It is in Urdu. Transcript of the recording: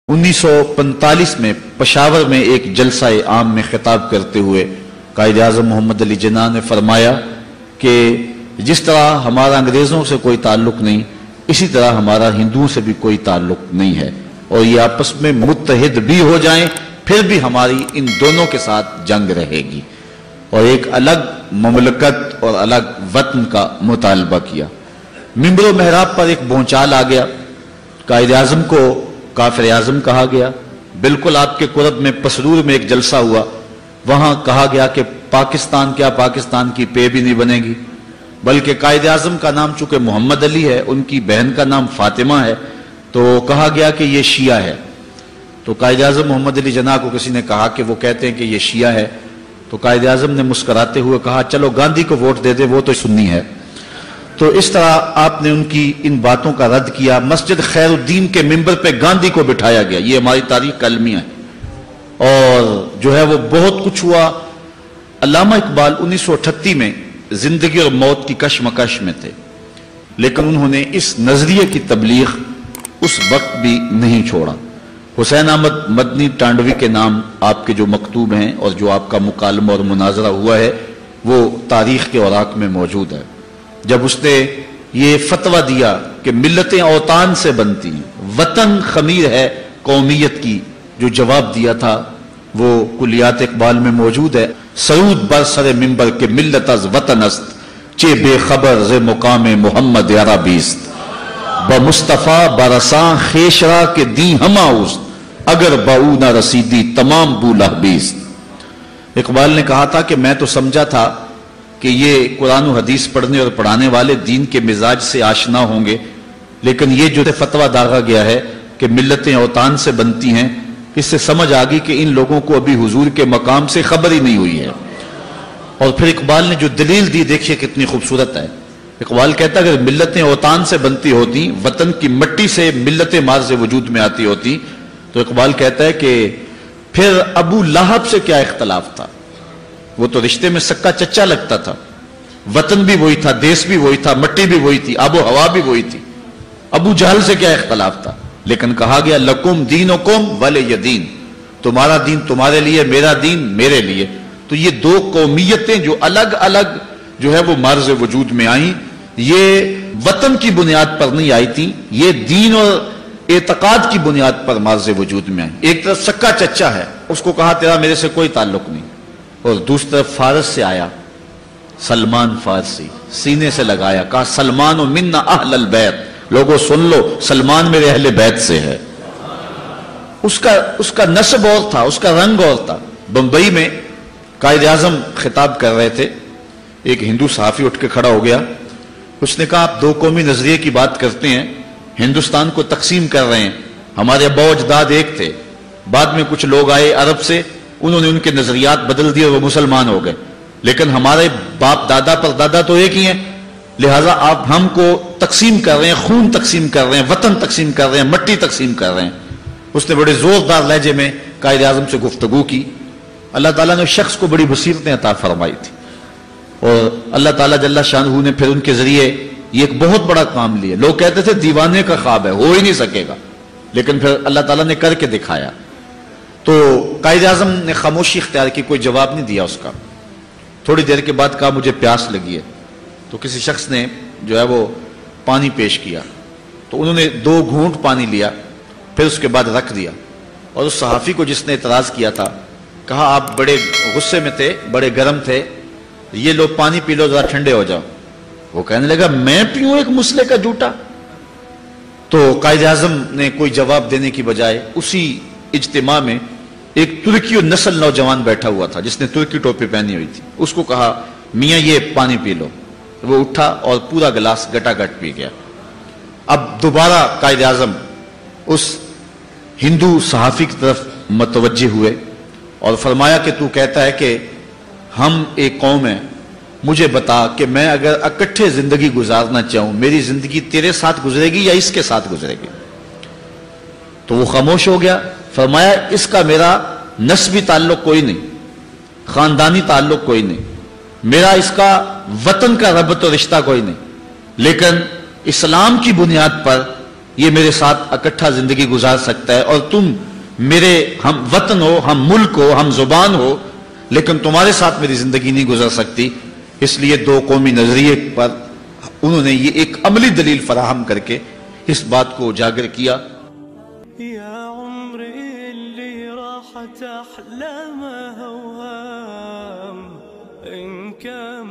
1945 میں پشاور میں ایک جلسہ عام میں خطاب کرتے ہوئے قائد اعظم محمد علی جناح نے فرمایا کہ جس طرح ہمارا انگریزوں سے کوئی تعلق نہیں، اسی طرح ہمارا ہندوؤں سے بھی کوئی تعلق نہیں ہے، اور یہ آپس میں متحد بھی ہو جائیں پھر بھی ہماری ان دونوں کے ساتھ جنگ رہے گی، اور ایک الگ مملکت اور الگ وطن کا مطالبہ کیا۔ منبر و محراب پر ایک بھونچال آ گیا، قائد اعظم کو کافر اعظم کہا گیا۔ بالکل آپ کے قرب میں پسرور میں ایک جلسہ ہوا، وہاں کہا گیا کہ پاکستان کیا پاکستان کی پے بھی نہیں بنے گی، بلکہ قائد اعظم کا نام چونکہ محمد علی ہے، ان کی بہن کا نام فاطمہ ہے، تو کہا گیا کہ یہ شیعہ ہے۔ تو قائد اعظم محمد علی جناح کو کسی نے کہا کہ وہ کہتے ہیں کہ یہ شیعہ ہے، تو قائد اعظم نے مسکراتے ہوئے کہا چلو گاندھی کو ووٹ دے دے، وہ تو سنی ہے۔ تو اس طرح آپ نے ان کی ان باتوں کا رد کیا۔ مسجد خیر الدین کے ممبر پہ گاندھی کو بٹھایا گیا، یہ ہماری تاریخ کا المیہ ہے، اور جو ہے وہ بہت کچھ ہوا۔ علامہ اقبال 1938 میں زندگی اور موت کی کشمکش میں تھے، لیکن انہوں نے اس نظریے کی تبلیغ اس وقت بھی نہیں چھوڑا۔ حسین احمد مدنی ٹانڈوی کے نام آپ کے جو مکتوب ہیں اور جو آپ کا مکالمہ اور مناظرہ ہوا ہے وہ تاریخ کے اوراق میں موجود ہے۔ جب اس نے یہ فتویٰ دیا کہ ملتیں اوطان سے بنتی ہیں، وطن خمیر ہے قومیت کی، جو جواب دیا تھا وہ کلیات اقبال میں موجود ہے۔ سرود بر سر منبر کے ملت از وطن است، چے بے خبر ز مقام محمد یارا بیست، بمصطفیٰ برساں خیشرا کے دین ہما اوست، اگر باؤ نہ رسیدی تمام بولہ بیست۔ اقبال نے کہا تھا کہ میں تو سمجھا تھا کہ یہ قرآن و حدیث پڑھنے اور پڑھانے والے دین کے مزاج سے آشنا ہوں گے، لیکن یہ جو فتویٰ داغا گیا ہے کہ ملتیں اوطان سے بنتی ہیں، اس سے سمجھ آ گئی کہ ان لوگوں کو ابھی حضور کے مقام سے خبر ہی نہیں ہوئی ہے۔ اور پھر اقبال نے جو دلیل دی دیکھیے کتنی خوبصورت ہے۔ اقبال کہتا ہے اگر ملتیں اوطان سے بنتی ہوتی، وطن کی مٹی سے ملتیں مارز وجود میں آتی ہوتی، تو اقبال کہتا ہے کہ پھر ابو لہب سے کیا اختلاف تھا، وہ تو رشتے میں سکا چچا لگتا تھا، وطن بھی وہی تھا، دیس بھی وہی تھا، مٹی بھی وہی تھی، آب و ہوا بھی وہی تھی، ابو جہل سے کیا اختلاف تھا۔ لیکن کہا گیا لکم دینکم ولی دین، تمہارا دین تمہارے لیے، میرا دین میرے لیے۔ تو یہ دو قومیتیں جو الگ الگ جو ہے وہ مرز وجود میں آئیں، یہ وطن کی بنیاد پر نہیں آئی تھی، یہ دین اور اعتقاد کی بنیاد پر مرز وجود میں آئی۔ ایک طرف سکا چچا ہے، اس کو کہا تیرا میرے سے کوئی تعلق نہیں، اور دوسری طرف فارس سے آیا سلمان فارسی، سینے سے لگایا، کہا سلمان و منا اہل البیت، لوگوں سن لو سلمان میرے اہل بیت سے ہے۔ اس کا نسب اور تھا، اس کا رنگ اور تھا۔ بمبئی میں قائد اعظم خطاب کر رہے تھے، ایک ہندو صحافی اٹھ کے کھڑا ہو گیا، اس نے کہا آپ دو قومی نظریے کی بات کرتے ہیں، ہندوستان کو تقسیم کر رہے ہیں، ہمارے ابا و اجداد ایک تھے، بعد میں کچھ لوگ آئے عرب سے، انہوں نے ان کے نظریات بدل دیے، وہ مسلمان ہو گئے، لیکن ہمارے باپ دادا پر دادا تو ایک ہی ہیں، لہٰذا آپ ہم کو تقسیم کر رہے ہیں، خون تقسیم کر رہے ہیں، وطن تقسیم کر رہے ہیں، مٹی تقسیم کر رہے ہیں۔ اس نے بڑے زوردار لہجے میں قائد اعظم سے گفتگو کی۔ اللہ تعالیٰ نے شخص کو بڑی بصیرتیں عطا فرمائی تھی، اور اللہ تعالیٰ جل شانہ نے پھر ان کے ذریعے یہ ایک بہت بڑا کام لیا۔ لوگ کہتے تھے دیوانے کا خواب ہے، ہو ہی نہیں سکے گا، لیکن پھر اللہ تعالیٰ نے کر کے دکھایا۔ تو قائد اعظم نے خاموشی اختیار کی، کوئی جواب نہیں دیا اس کا۔ تھوڑی دیر کے بعد کہا مجھے پیاس لگی ہے، تو کسی شخص نے جو ہے وہ پانی پیش کیا، تو انہوں نے 2 گھونٹ پانی لیا، پھر اس کے بعد رکھ دیا، اور اس صحافی کو جس نے اعتراض کیا تھا کہا آپ بڑے غصے میں تھے، بڑے گرم تھے، یہ لو پانی پی لو ذرا ٹھنڈے ہو جاؤ۔ وہ کہنے لگا میں پیوں ایک مسلے کا جھوٹا؟ تو قائد اعظم نے کوئی جواب دینے کی بجائے اسی اجتماع میں ایک ترکی و نسل نوجوان بیٹھا ہوا تھا جس نے ترکی ٹوپی پہنی ہوئی تھی، اس کو کہا میاں یہ پانی پی لو۔ وہ اٹھا اور پورا گلاس گٹا گٹ پی گیا۔ اب دوبارہ قائد اعظم اس ہندو صحافی کی طرف متوجہ ہوئے اور فرمایا کہ تو کہتا ہے کہ ہم ایک قوم ہیں، مجھے بتا کہ میں اگر اکٹھے زندگی گزارنا چاہوں، میری زندگی تیرے ساتھ گزرے گی یا اس کے ساتھ گزرے گی؟ تو وہ خاموش ہو گیا۔ فرمایا اس کا میرا نسبی تعلق کوئی نہیں، خاندانی تعلق کوئی نہیں، میرا اس کا وطن کا ربط و رشتہ کوئی نہیں، لیکن اسلام کی بنیاد پر یہ میرے ساتھ اکٹھا زندگی گزار سکتا ہے، اور تم میرے ہم وطن ہو، ہم ملک ہو، ہم زبان ہو، لیکن تمہارے ساتھ میری زندگی نہیں گزر سکتی۔ اس لیے دو قومی نظریے پر انہوں نے یہ ایک عملی دلیل فراہم کر کے اس بات کو اجاگر کیا۔ یا عمری اللي راحت احلامه اوهام ان كان